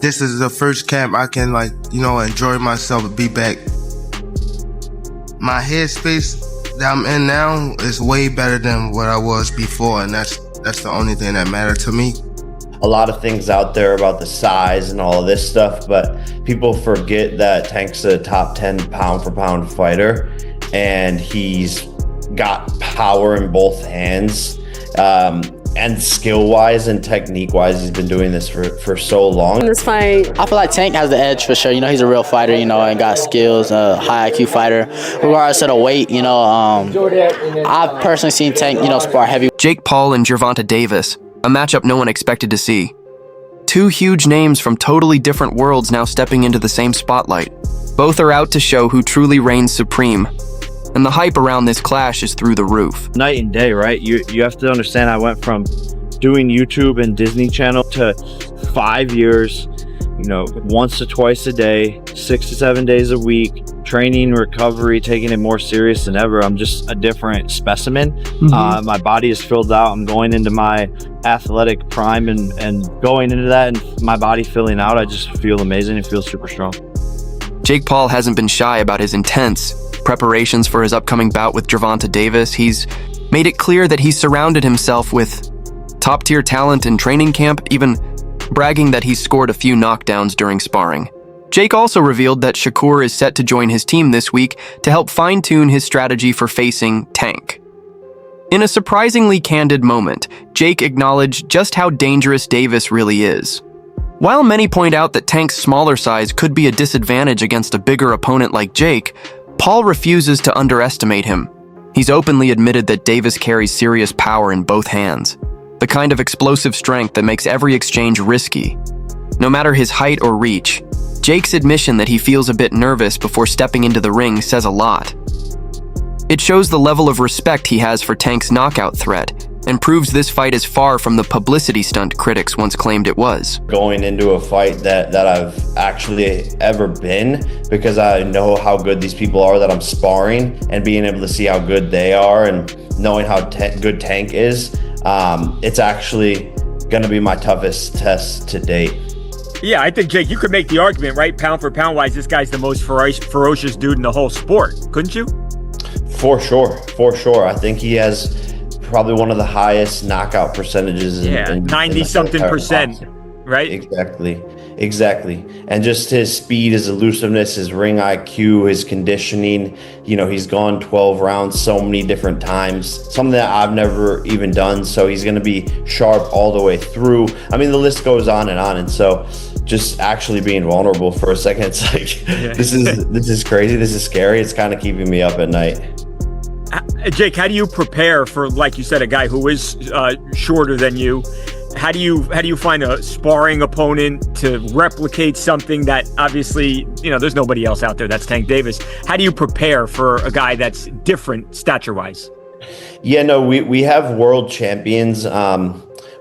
this is the first camp I can enjoy myself and be back. My headspace that I'm in now is way better than what I was before, and that's the only thing that mattered to me. A lot of things out there about the size and all of this stuff, but people forget that Tank's a top 10 pound for pound fighter, and he's got power in both hands. And skill-wise and technique-wise, he's been doing this for so long. In this fight, I feel like Tank has the edge for sure. He's a real fighter, and got skills, high IQ fighter. Regardless of the weight, I've personally seen Tank, spar heavy. Jake Paul and Gervonta Davis, a matchup no one expected to see. Two huge names from totally different worlds now stepping into the same spotlight. Both are out to show who truly reigns supreme. And the hype around this clash is through the roof. Night and day, right? You have to understand, I went from doing YouTube and Disney Channel to 5 years, once to twice a day, 6 to 7 days a week, training, recovery, taking it more serious than ever. I'm just a different specimen. My body is filled out. I'm going into my athletic prime and going into that, and my body filling out, I just feel amazing. It feels super strong. Jake Paul hasn't been shy about his intense preparations for his upcoming bout with Gervonta Davis. He's made it clear that he's surrounded himself with top-tier talent in training camp, even bragging that he's scored a few knockdowns during sparring. Jake also revealed that Shakur is set to join his team this week to help fine-tune his strategy for facing Tank. In a surprisingly candid moment, Jake acknowledged just how dangerous Davis really is. While many point out that Tank's smaller size could be a disadvantage against a bigger opponent like Jake, Paul refuses to underestimate him. He's openly admitted that Davis carries serious power in both hands, the kind of explosive strength that makes every exchange risky. No matter his height or reach, Jake's admission that he feels a bit nervous before stepping into the ring says a lot. It shows the level of respect he has for Tank's knockout threat, and proves this fight is far from the publicity stunt critics once claimed it was. Going into a fight that I've actually ever been, because I know how good these people are that I'm sparring, and being able to see how good they are and knowing how good Tank is, it's actually going to be my toughest test to date. Yeah, I think, Jake, you could make the argument, right? Pound for pound wise, this guy's the most ferocious dude in the whole sport, couldn't you? For sure. I think he has probably one of the highest knockout percentages. 90-something%, right? Exactly. And just his speed, his elusiveness, his ring IQ, his conditioning. He's gone 12 rounds so many different times, something that I've never even done. So he's going to be sharp all the way through. I mean, the list goes on. And so just actually being vulnerable for a second, it's like, this is crazy. This is scary. It's kind of keeping me up at night. Jake, how do you prepare for, like you said, a guy who is shorter than you? How do you find a sparring opponent to replicate something that obviously, there's nobody else out there that's Tank Davis? How do you prepare for a guy that's different stature-wise? Yeah, no, we have world champions.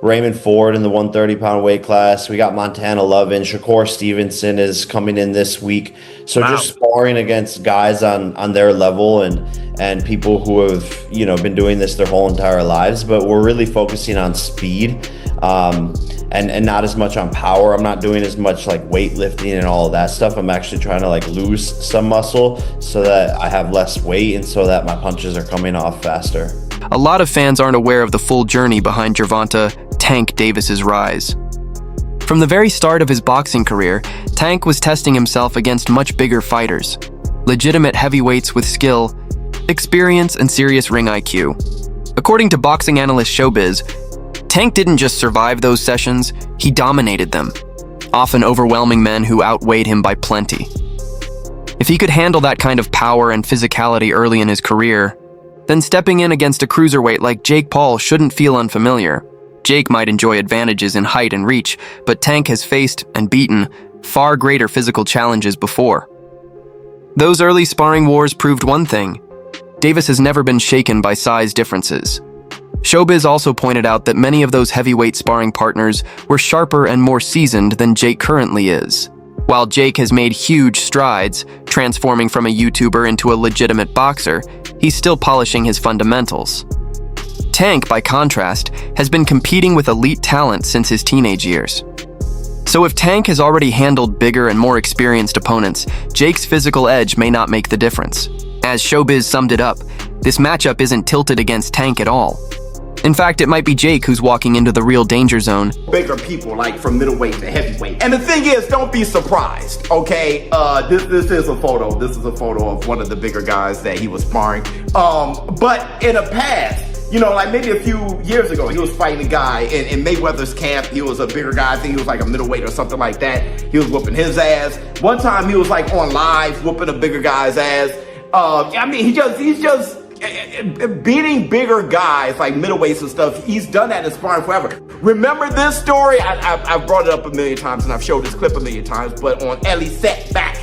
Raymond Ford in the 130-pound weight class. We got Montana Lovin. Shakur Stevenson is coming in this week. So just sparring against guys on their level and people who have, been doing this their whole entire lives. But we're really focusing on speed and not as much on power. I'm not doing as much like weightlifting and all of that stuff. I'm actually trying to lose some muscle so that I have less weight and so that my punches are coming off faster. A lot of fans aren't aware of the full journey behind Gervonta Tank Davis's rise. From the very start of his boxing career, Tank was testing himself against much bigger fighters, legitimate heavyweights with skill, experience, and serious ring IQ. According to boxing analyst Showbiz, Tank didn't just survive those sessions, he dominated them, often overwhelming men who outweighed him by plenty. If he could handle that kind of power and physicality early in his career, then stepping in against a cruiserweight like Jake Paul shouldn't feel unfamiliar. Jake might enjoy advantages in height and reach, but Tank has faced and beaten far greater physical challenges before. Those early sparring wars proved one thing: Davis has never been shaken by size differences. Showbiz also pointed out that many of those heavyweight sparring partners were sharper and more seasoned than Jake currently is. While Jake has made huge strides, transforming from a YouTuber into a legitimate boxer, he's still polishing his fundamentals. Tank, by contrast, has been competing with elite talent since his teenage years. So if Tank has already handled bigger and more experienced opponents, Jake's physical edge may not make the difference. As Showbiz summed it up, this matchup isn't tilted against Tank at all. In fact, it might be Jake who's walking into the real danger zone. Bigger people, like from middleweight to heavyweight. And the thing is, don't be surprised, okay? This is a photo. This is a photo of one of the bigger guys that he was sparring. But in the past, you know, like maybe a few years ago, he was fighting a guy in Mayweather's camp. He was a bigger guy. I think he was like a middleweight or something like that. He was whooping his ass. One time he was like on live whooping a bigger guy's ass. I mean, he's just beating bigger guys like middleweights and stuff. He's done that in sparring forever. Remember this story? I've brought it up a million times and I've showed this clip a million times, but on Ellie Set Back.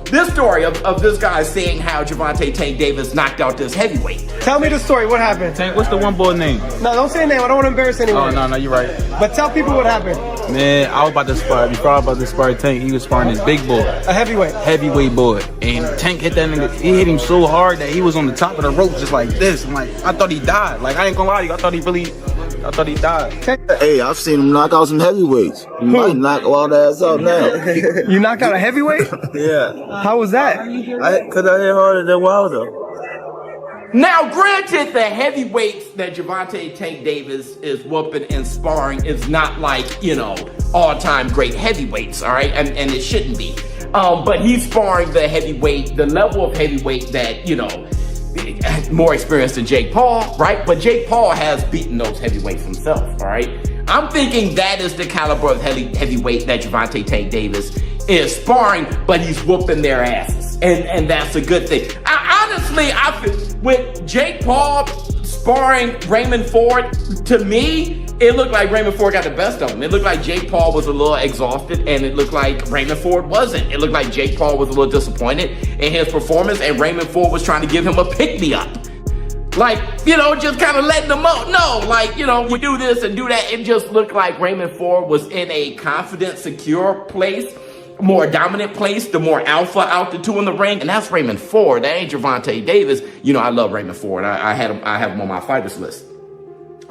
This story of this guy saying how Gervonta Tank Davis knocked out this heavyweight. Tell me the story. What happened? Tank, what's the one boy name? No, don't say a name. I don't want to embarrass anyone. Oh, no, you're right. But tell people what happened. Man, I was about to spar. Before I was about to spar Tank, he was sparring this big boy. A heavyweight. Heavyweight boy. And Tank hit that nigga. He hit him so hard that he was on the top of the rope just like this. I'm like, I thought he died. Like, I ain't gonna lie to you. I thought he died. Hey, I've seen him knock out some heavyweights. He might knock all ass out now. You knocked out a heavyweight? Yeah. How was that? Cause I hit harder than Wilder. Now, granted, the heavyweights that Gervonta Tank Davis is whooping and sparring is not like, you know, all-time great heavyweights, all right? And it shouldn't be. But he's sparring the heavyweight, the level of heavyweight that, you know, more experienced than Jake Paul, right? But Jake Paul has beaten those heavyweights himself, all right? I'm thinking that is the caliber of heavyweight that Gervonta Tank Davis is sparring, but he's whooping their asses. And that's a good thing. I feel, with Jake Paul sparring Raymond Ford, to me, it looked like Raymond Ford got the best of him. It looked like Jake Paul was a little exhausted, and it looked like Raymond Ford wasn't. It looked like Jake Paul was a little disappointed in his performance, and Raymond Ford was trying to give him a pick-me-up. Like, you know, just kind of letting them know. No, like, you know, we do this and do that. It just looked like Raymond Ford was in a confident, secure place, more dominant place, the more alpha out the two in the ring, and that's Raymond Ford. That ain't Gervonta Davis. You know, I love Raymond Ford. I have him on my fighters list.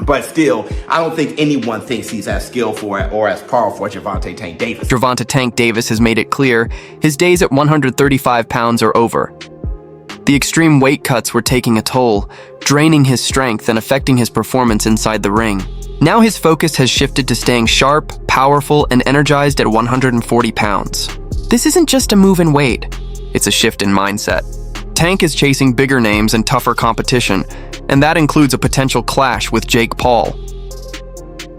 But still, I don't think anyone thinks he's as skillful or as powerful as Gervonta Tank Davis. Gervonta Tank Davis has made it clear his days at 135 pounds are over. The extreme weight cuts were taking a toll, draining his strength and affecting his performance inside the ring. Now his focus has shifted to staying sharp, powerful, and energized at 140 pounds. This isn't just a move in weight, it's a shift in mindset. Tank is chasing bigger names and tougher competition, and that includes a potential clash with Jake Paul.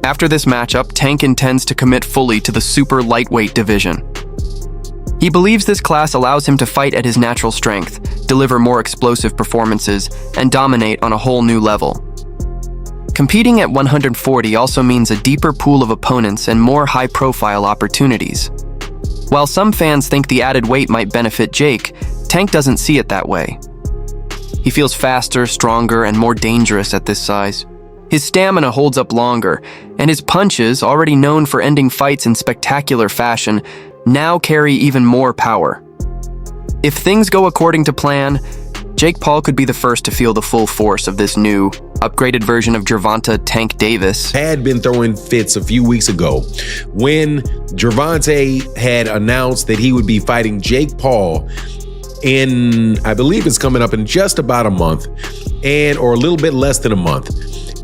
After this matchup, Tank intends to commit fully to the super lightweight division. He believes this class allows him to fight at his natural strength, deliver more explosive performances, and dominate on a whole new level. Competing at 140 also means a deeper pool of opponents and more high-profile opportunities. While some fans think the added weight might benefit Jake, Tank doesn't see it that way. He feels faster, stronger, and more dangerous at this size. His stamina holds up longer, and his punches, already known for ending fights in spectacular fashion, now carry even more power. If things go according to plan, Jake Paul could be the first to feel the full force of this new, upgraded version of Gervonta Tank Davis. Had been throwing fits a few weeks ago when Gervonta had announced that he would be fighting Jake Paul in, I believe it's coming up in just about a month, or a little bit less than a month,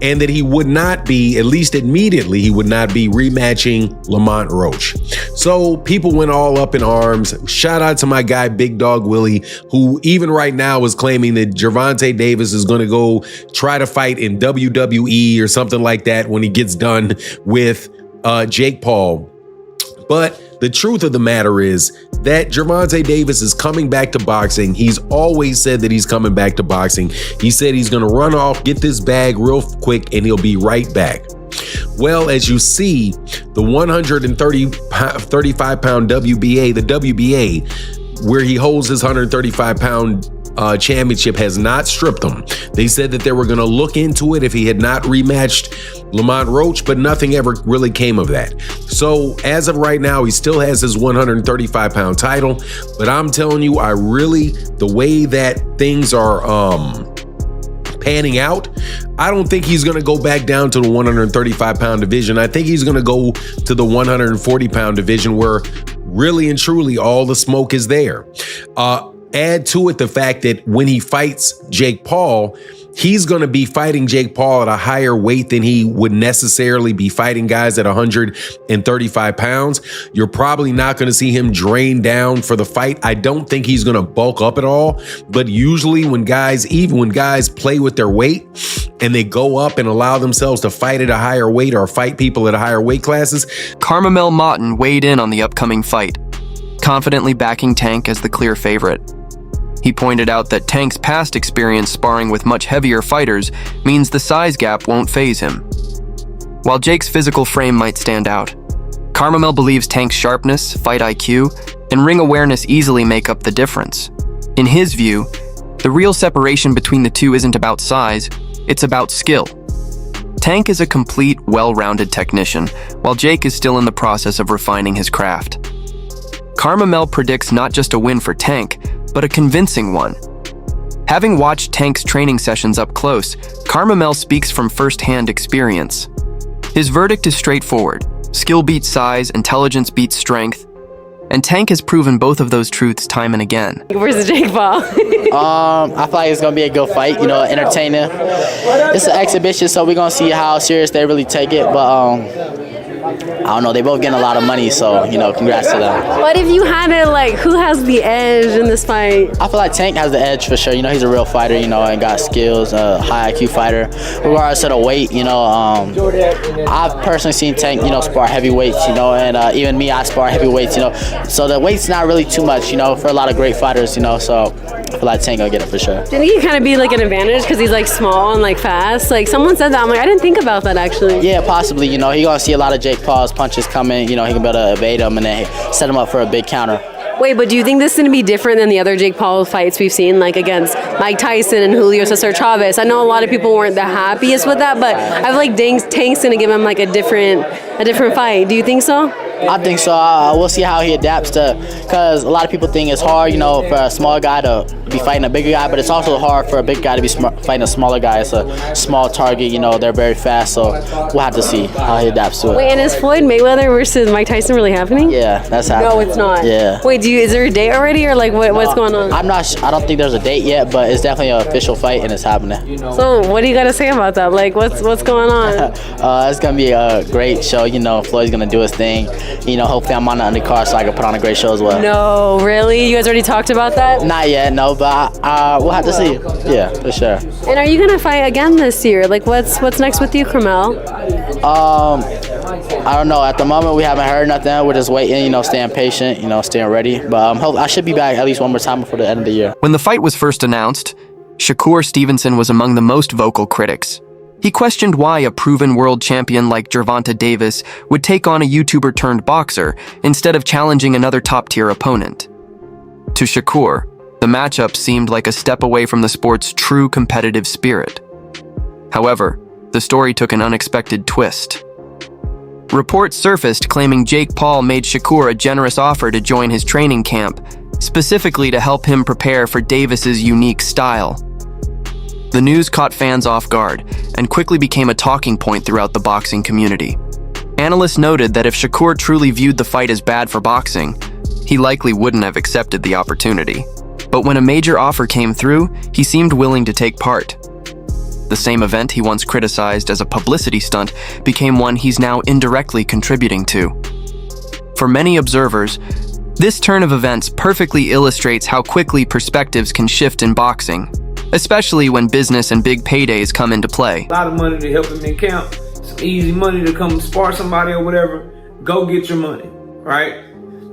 and that he would not be, at least immediately, he would not be rematching Lamont Roach. So people went all up in arms. Shout out to my guy, Big Dog Willie, who even right now is claiming that Gervonta Davis is going to go try to fight in WWE or something like that when he gets done with Jake Paul. But the truth of the matter is that Gervonta Davis is coming back to boxing. He's always said that he's coming baback to boxing. He said he's going to run off, get this bag real quick, and he'll be right back. Well, as you see, the 135-pound WBA, the WBA, where he holds his 135-pound championship, has not stripped him. They said that they were going to look into it if he had not rematched Lamont Roach, but nothing ever really came of that. So as of right now, he still has his 135-pound title, but I'm telling you, the way that things are panning out, I don't think he's going to go back down to the 135-pound division. I think he's going to go to the 140-pound division where really and truly all the smoke is there. Add to it the fact that when he fights Jake Paul, he's going to be fighting Jake Paul at a higher weight than he would necessarily be fighting guys at 135 pounds. You're probably not going to see him drain down for the fight. I don't think he's going to bulk up at all. But usually when guys play with their weight and they go up and allow themselves to fight at a higher weight or fight people at higher weight classes. Carmamel Moughton weighed in on the upcoming fight, confidently backing Tank as the clear favorite. He pointed out that Tank's past experience sparring with much heavier fighters means the size gap won't faze him. While Jake's physical frame might stand out, Carmamel believes Tank's sharpness, fight IQ, and ring awareness easily make up the difference. In his view, the real separation between the two isn't about size, it's about skill. Tank is a complete, well-rounded technician, while Jake is still in the process of refining his craft. Carmamel predicts not just a win for Tank, but a convincing one. Having watched Tank's training sessions up close, Carmamel speaks from first-hand experience. His verdict is straightforward. Skill beats size, intelligence beats strength, and Tank has proven both of those truths time and again. Where's Jake Paul? I feel like it's going to be a good fight, entertaining. It's an exhibition, so we're going to see how serious they really take it, but I don't know, they both getting a lot of money, so, congrats to them. What if you had it, who has the edge in this fight? I feel like Tank has the edge for sure. He's a real fighter, and got skills, high IQ fighter. Regardless of the weight, I've personally seen Tank, spar heavyweights, and even me, I spar heavyweights, So the weight's not really too much, for a lot of great fighters, so I feel like Tank will get it for sure. Do you think he kind of be an advantage because he's small and fast? Someone said that. I'm I didn't think about that actually. Yeah, possibly. He gonna see a lot of Jake Paul's punches coming. He can be able to evade them and then set him up for a big counter. Wait, but do you think this is going to be different than the other Jake Paul fights we've seen, against Mike Tyson and Julio Cesar Chavez? I know a lot of people weren't the happiest with that, but I feel like Tank's going to give him a different fight. Do you think so? I think so. We'll see how he adapts because a lot of people think it's hard, for a small guy to be fighting a bigger guy, but it's also hard for a big guy to be fighting a smaller guy. It's a small target, they're very fast, so we'll have to see how he adapts to it. Wait, and is Floyd Mayweather versus Mike Tyson really happening? Yeah, that's happening. No, it's not. Yeah. Wait, is there a date already, or what's going on? I'm not. I don't think there's a date yet, but it's definitely an official fight and it's happening. So, what do you got to say about that? What's going on? It's gonna be a great show. Floyd's gonna do his thing. Hopefully I'm on the undercard so I can put on a great show as well. No, really? You guys already talked about that? Not yet, no, but we'll have to see. Yeah, for sure. And are you gonna fight again this year? What's next with you, Carmel? I don't know. At the moment, we haven't heard nothing. We're just waiting, staying patient, staying ready. But I should be back at least one more time before the end of the year. When the fight was first announced, Shakur Stevenson was among the most vocal critics. He questioned why a proven world champion like Gervonta Davis would take on a YouTuber-turned-boxer instead of challenging another top-tier opponent. To Shakur, the matchup seemed like a step away from the sport's true competitive spirit. However, the story took an unexpected twist. Reports surfaced claiming Jake Paul made Shakur a generous offer to join his training camp, specifically to help him prepare for Davis's unique style. The news caught fans off guard and quickly became a talking point throughout the boxing community. Analysts noted that if Shakur truly viewed the fight as bad for boxing, he likely wouldn't have accepted the opportunity. But when a major offer came through, he seemed willing to take part. The same event he once criticized as a publicity stunt became one he's now indirectly contributing to. For many observers, this turn of events perfectly illustrates how quickly perspectives can shift in boxing, especially when business and big paydays come into play. A lot of money to help him in camp. Some easy money to come spar somebody or whatever. Go get your money, right?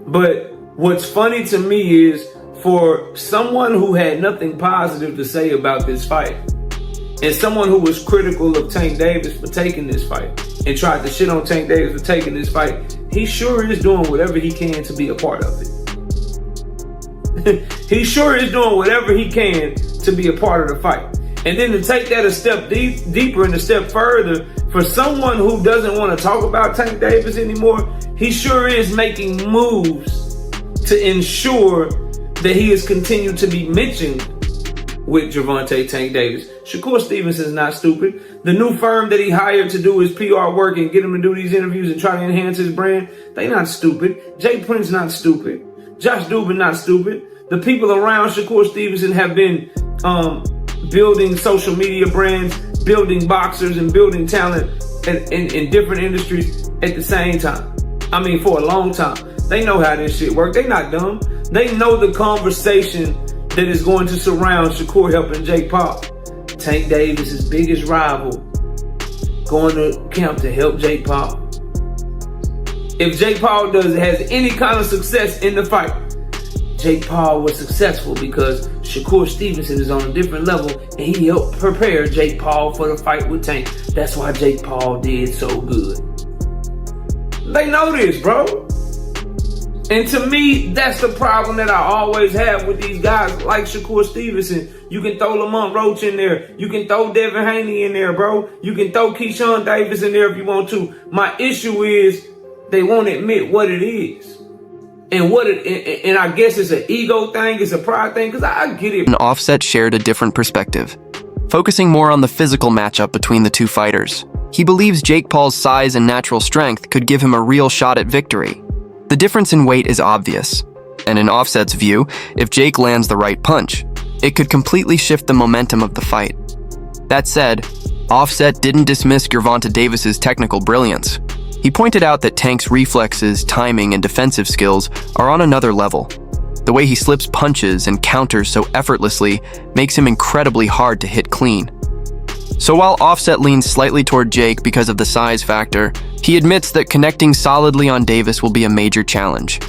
But what's funny to me is for someone who had nothing positive to say about this fight, and someone who was critical of Tank Davis for taking this fight and tried to shit on Tank Davis for taking this fight, he sure is doing whatever he can to be a part of it. He sure is doing whatever he can to be a part of the fight. And then to take that a step deeper and a step further, for someone who doesn't want to talk about Tank Davis anymore, he sure is making moves to ensure that he is continued to be mentioned with Gervonta Tank Davis. Shakur Stevenson is not stupid. The new firm that he hired to do his PR work and get him to do these interviews and try to enhance his brand, they not stupid. Jay Prince not stupid. Josh Dubin not stupid. The people around Shakur Stevenson have been building social media brands, building boxers, and building talent in different industries at the same time. I mean, for a long time. They know how this shit works. They not dumb. They know the conversation that is going to surround Shakur helping Jake Paul. Tank Davis' biggest rival going to camp to help Jake Paul. If Jake Paul has any kind of success in the fight, Jake Paul was successful because Shakur Stevenson is on a different level and he helped prepare Jake Paul for the fight with Tank. That's why Jake Paul did so good. They know this, bro. And to me, that's the problem that I always have with these guys like Shakur Stevenson. You can throw Lamont Roach in there. You can throw Devin Haney in there, bro. You can throw Keyshawn Davis in there if you want to. My issue is they won't admit what it is. And I guess it's an ego thing, it's a pride thing, because I get it. And Offset shared a different perspective, focusing more on the physical matchup between the two fighters. He believes Jake Paul's size and natural strength could give him a real shot at victory. The difference in weight is obvious, and in Offset's view, if Jake lands the right punch, it could completely shift the momentum of the fight. That said, Offset didn't dismiss Gervonta Davis's technical brilliance. He pointed out that Tank's reflexes, timing, and defensive skills are on another level. The way he slips punches and counters so effortlessly makes him incredibly hard to hit clean. So while Offset leans slightly toward Jake because of the size factor, he admits that connecting solidly on Davis will be a major challenge.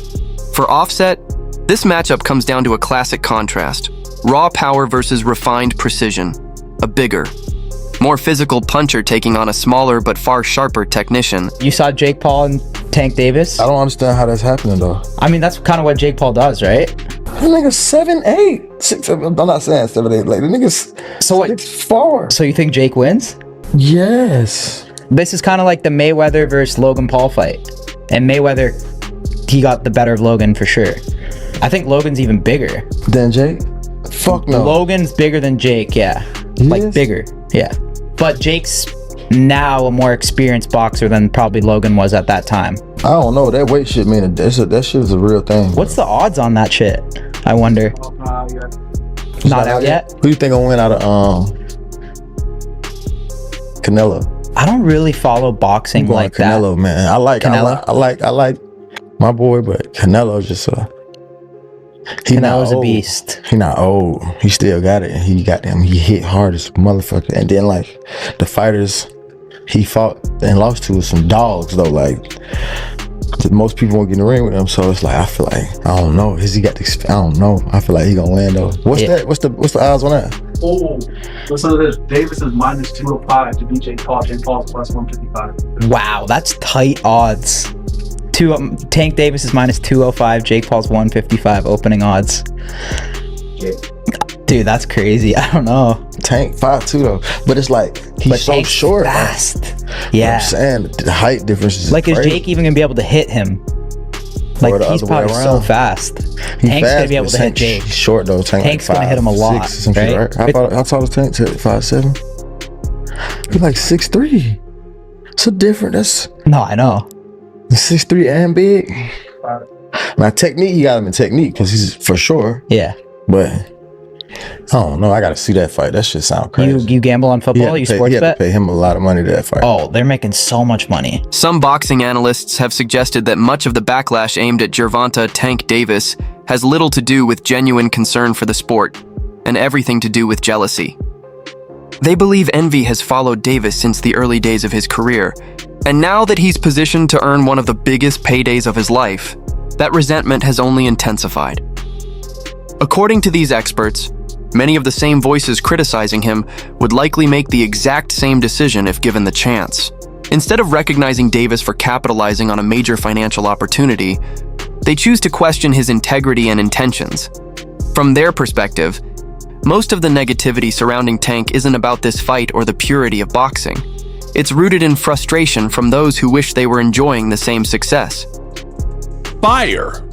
For Offset, this matchup comes down to a classic contrast: raw power versus refined precision. A bigger, more physical puncher taking on a smaller but far sharper technician. You saw Jake Paul and Tank Davis? I don't understand how that's happening though. I mean, that's kind of what Jake Paul does, right? That nigga's 7'8", 6. I'm not saying 7'8". Like the nigga's 6'4". So you think Jake wins? Yes. This is kind of like the Mayweather versus Logan Paul fight, and Mayweather, he got the better of Logan for sure. I think Logan's even bigger than Jake. Fuck no. Logan's bigger than Jake, yeah. Like bigger, yeah. But Jake's now a more experienced boxer than probably Logan was at that time. I don't know. That weight shit, man, that shit is a real thing. What's the odds on that shit? I wonder. Not out yet? Who do you think will win out of Canelo? I don't really follow boxing like Canelo, that. Man. I like my boy, but Canelo's just Canelo's a beast. He not old. He still got it. He hit hard as a motherfucker. And then like the fighters he fought and lost to was some dogs though. Like most people won't get in the ring with him. So it's like I feel like I don't know. Has he got this? I don't know. I feel like he gonna land though. What's that? What's the odds on that? Oh, listen to this. Davis is minus 205 to beat Jake Paul. Jake Paul's plus 155. Wow, that's tight odds. Tank Davis is minus 205. Jake Paul's 155 opening odds. Dude, that's crazy. I don't know. Tank 5'2" though, but it's like he's so short. Fast. Like, yeah. I'm saying the height difference is like crazy. Is Jake even gonna be able to hit him? Like he's probably so fast. Tank's gonna be able to hit Jake. He's short though. Tank's gonna hit him a lot. Right? How tall is Tank? 5'7". He's like 6'3". So different. That's no, I know. 6'3" and big. Now technique, you got him in technique because he's for sure. Yeah. But I don't know. I gotta see that fight. That shit sound crazy. You gamble on football? You sports bet? You have to pay him a lot of money to that fight. Oh, they're making so much money. Some boxing analysts have suggested that much of the backlash aimed at Gervonta Tank Davis has little to do with genuine concern for the sport and everything to do with jealousy. They believe envy has followed Davis since the early days of his career, and now that he's positioned to earn one of the biggest paydays of his life, that resentment has only intensified. According to these experts, many of the same voices criticizing him would likely make the exact same decision if given the chance. Instead of recognizing Davis for capitalizing on a major financial opportunity, they choose to question his integrity and intentions. From their perspective, most of the negativity surrounding Tank isn't about this fight or the purity of boxing. It's rooted in frustration from those who wish they were enjoying the same success. Fire!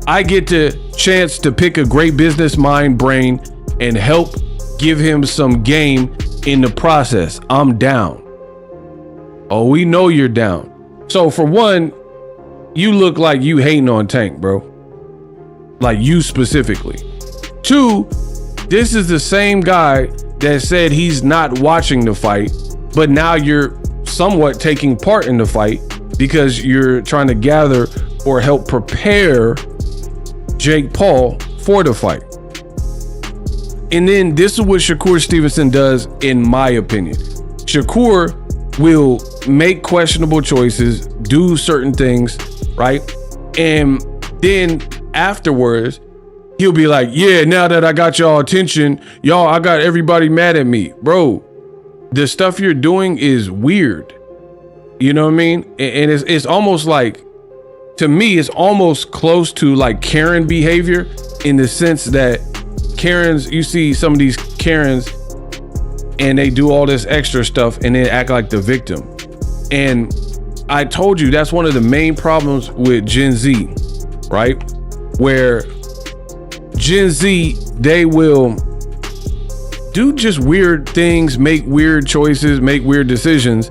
I get the chance to pick a great business mind brain and help give him some game in the process. I'm down. Oh, we know you're down. So for one, you look like you hating on Tank, bro. Like you specifically. Two, this is the same guy that said he's not watching the fight, but now you're somewhat taking part in the fight because you're trying to gather or help prepare Jake Paul for the fight. And then this is what Shakur Stevenson does, in my opinion. Shakur will make questionable choices, do certain things, right? And then afterwards, he'll be like, yeah, now that I got y'all attention, I got everybody mad at me. Bro, the stuff you're doing is weird. You know what I mean? And it's almost like, to me, it's almost close to like Karen behavior, in the sense that Karens, you see some of these Karens and they do all this extra stuff and then act like the victim. And I told you that's one of the main problems with Gen Z, right? Where Gen Z, they will do just weird things, make weird choices, make weird decisions,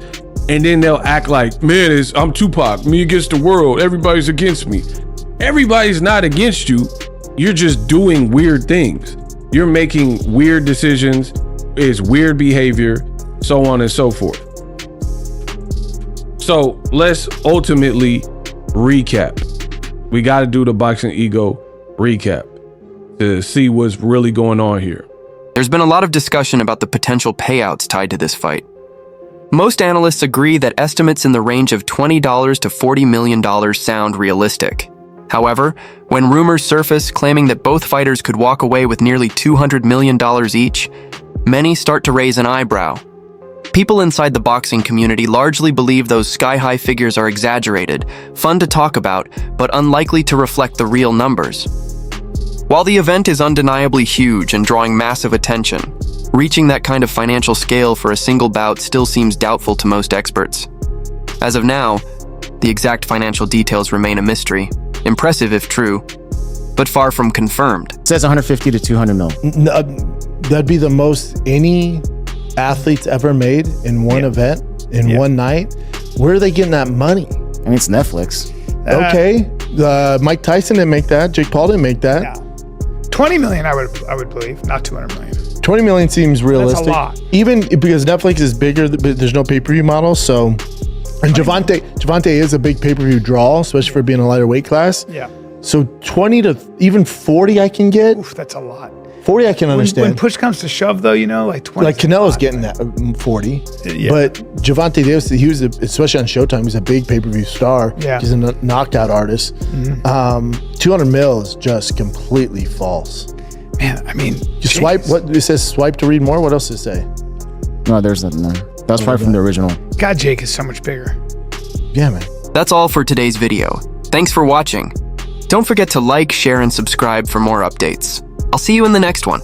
and then they'll act like, man, I'm Tupac, me against the world, everybody's against me. Everybody's not against you. You're just doing weird things. You're making weird decisions, it's weird behavior, so on and so forth. So let's ultimately recap. We got to do the Boxing Ego recap to see what's really going on here. There's been a lot of discussion about the potential payouts tied to this fight. Most analysts agree that estimates in the range of $20 to $40 million sound realistic. However, when rumors surface claiming that both fighters could walk away with nearly $200 million each, many start to raise an eyebrow. People inside the boxing community largely believe those sky-high figures are exaggerated, fun to talk about, but unlikely to reflect the real numbers. While the event is undeniably huge and drawing massive attention, reaching that kind of financial scale for a single bout still seems doubtful to most experts. As of now, the exact financial details remain a mystery. Impressive if true, but far from confirmed. It says 150 to 200 mil. That'd be the most any athlete's ever made in one event, in one night. Where are they getting that money? I mean, it's Netflix. Okay. Mike Tyson didn't make that. Jake Paul didn't make that. Yeah. 20 million, I would believe, not 200 million. 20 million seems realistic. That's a lot. Even because Netflix is bigger, but there's no pay-per-view model, so... And Gervonta is a big pay-per-view draw, especially for being a lighter weight class. Yeah. So 20 to even 40 I can get. Oof, that's a lot. 40 I can understand. When push comes to shove, though, like 20. Like Canelo's getting that 40. Yeah. But Gervonta Davis, he was, especially on Showtime, he's a big pay-per-view star. Yeah. He's a knockout artist. Mm-hmm. 200 mil is just completely false. Man, I mean... You swipe, what it says, swipe to read more? What else does it say? No, there's nothing there. That's probably from the original. God, Jake is so much bigger. Yeah, man. That's all for today's video. Thanks for watching. Don't forget to like, share, and subscribe for more updates. I'll see you in the next one.